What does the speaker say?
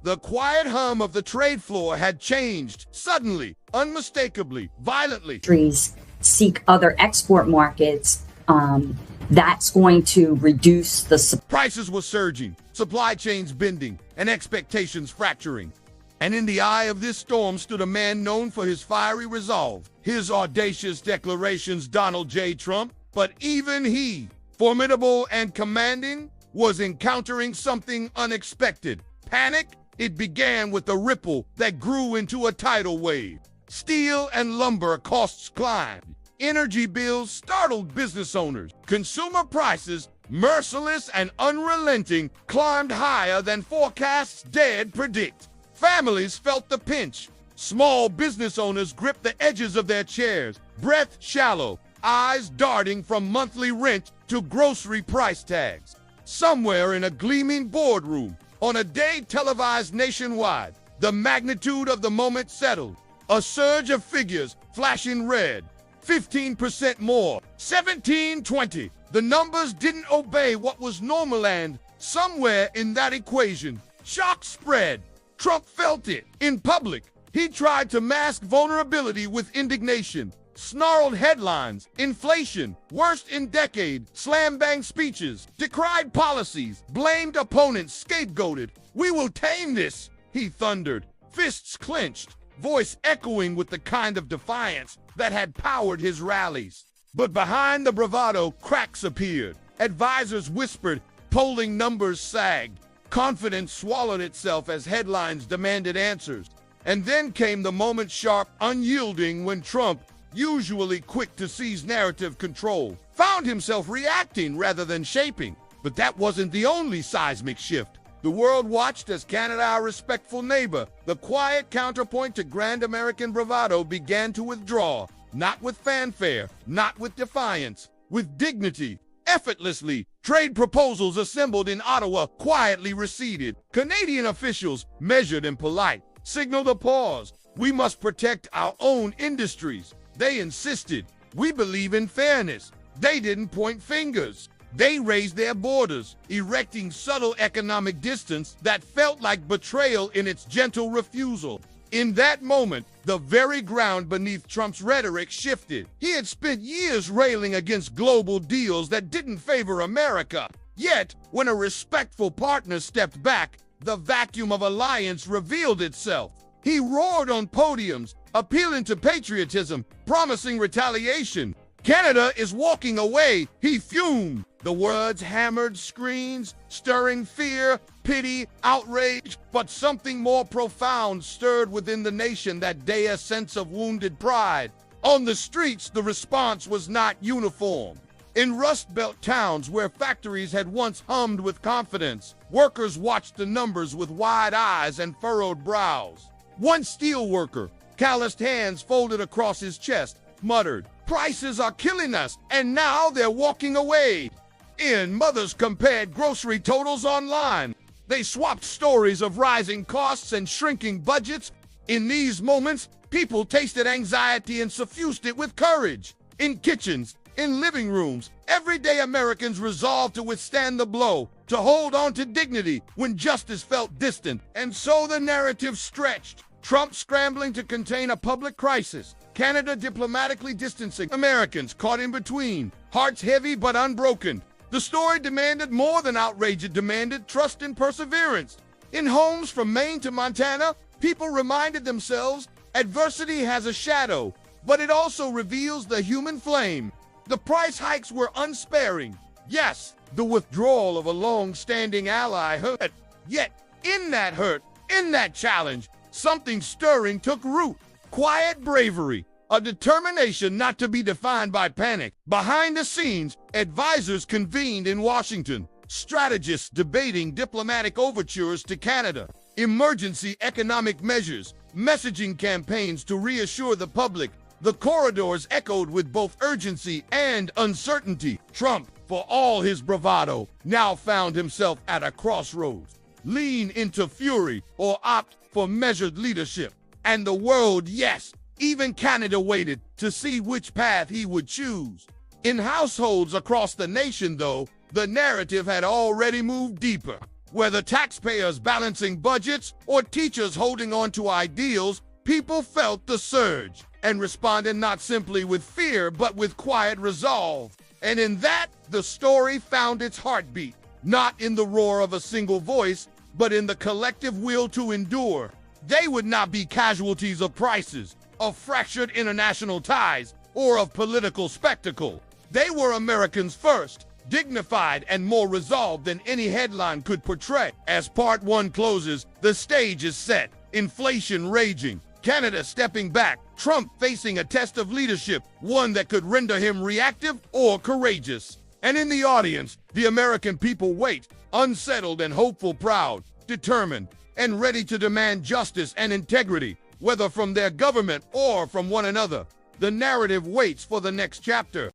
The quiet hum of the trade floor had changed, suddenly, unmistakably, violently. Countries seek other export markets, that's going to reduce the Prices were surging, supply chains bending, and expectations fracturing. And in the eye of this storm stood a man known for his fiery resolve, his audacious declarations, Donald J. Trump. But even he, formidable and commanding, was encountering something unexpected. Panic? It began with a ripple that grew into a tidal wave. Steel and lumber costs climbed. Energy bills startled business owners. Consumer prices, merciless and unrelenting, climbed higher than forecasts dared predict. Families felt the pinch. Small business owners gripped the edges of their chairs, breath shallow, eyes darting from monthly rent to grocery price tags. Somewhere in a gleaming boardroom, on a day televised nationwide, the magnitude of the moment settled. A surge of figures flashing red. 15% more. 1720. The numbers didn't obey what was normal, and somewhere in that equation, shock spread. Trump felt it. In public, he tried to mask vulnerability with indignation. Snarled headlines, inflation, worst in decade, slam-bang speeches, decried policies, blamed opponents, scapegoated. We will tame this, he thundered, fists clenched, voice echoing with the kind of defiance that had powered his rallies. But behind the bravado, cracks appeared. Advisors whispered, polling numbers sagged. Confidence swallowed itself as headlines demanded answers. And then came the moment, sharp, unyielding, when Trump, usually quick to seize narrative control, found himself reacting rather than shaping. But that wasn't the only seismic shift. The world watched as Canada, our respectful neighbor, the quiet counterpoint to grand American bravado, began to withdraw. Not with fanfare, not with defiance, with dignity. Effortlessly, trade proposals assembled in Ottawa quietly receded. Canadian officials, measured and polite, signaled a pause. We must protect our own industries. They insisted. We believe in fairness. They didn't point fingers. They raised their borders, erecting subtle economic distance that felt like betrayal in its gentle refusal. In that moment, the very ground beneath Trump's rhetoric shifted. He had spent years railing against global deals that didn't favor America. Yet, when a respectful partner stepped back, the vacuum of alliance revealed itself. He roared on podiums, appealing to patriotism, promising retaliation. Canada is walking away, he fumed. The words hammered screens, stirring fear, pity, outrage. But something more profound stirred within the nation that day, a sense of wounded pride. On the streets, the response was not uniform. In Rust Belt towns where factories had once hummed with confidence, workers watched the numbers with wide eyes and furrowed brows. One steel worker, calloused hands folded across his chest, muttered, "Prices are killing us, and now they're walking away." Mothers compared grocery totals online. They swapped stories of rising costs and shrinking budgets. In these moments, people tasted anxiety and suffused it with courage. In kitchens, in living rooms, everyday Americans resolved to withstand the blow, to hold on to dignity when justice felt distant. And so the narrative stretched. Trump scrambling to contain a public crisis. Canada diplomatically distancing. Americans caught in between, hearts heavy but unbroken. The story demanded more than outrage. It demanded trust and perseverance. In homes from Maine to Montana, people reminded themselves adversity has a shadow, but it also reveals the human flame. The price hikes were unsparing. Yes, the withdrawal of a long-standing ally hurt. Yet, in that hurt, in that challenge, something stirring took root. Quiet bravery, a determination not to be defined by panic. Behind the scenes, advisors convened in Washington, strategists debating diplomatic overtures to Canada, emergency economic measures, messaging campaigns to reassure the public. The corridors echoed with both urgency and uncertainty. Trump, for all his bravado, now found himself at a crossroads. Lean into fury or opt for measured leadership. And the world, yes, even Canada, waited to see which path he would choose. In households across the nation, though, the narrative had already moved deeper. Whether taxpayers balancing budgets or teachers holding on to ideals, people felt the surge and responded not simply with fear, but with quiet resolve. And in that, the story found its heartbeat, not in the roar of a single voice, but in the collective will to endure. They would not be casualties of prices, of fractured international ties, or of political spectacle. They were Americans first, dignified and more resolved than any headline could portray. As part one closes, the stage is set, inflation raging, Canada stepping back, Trump facing a test of leadership, one that could render him reactive or courageous. And in the audience, the American people wait, unsettled and hopeful, proud, determined, and ready to demand justice and integrity, whether from their government or from one another. The narrative waits for the next chapter.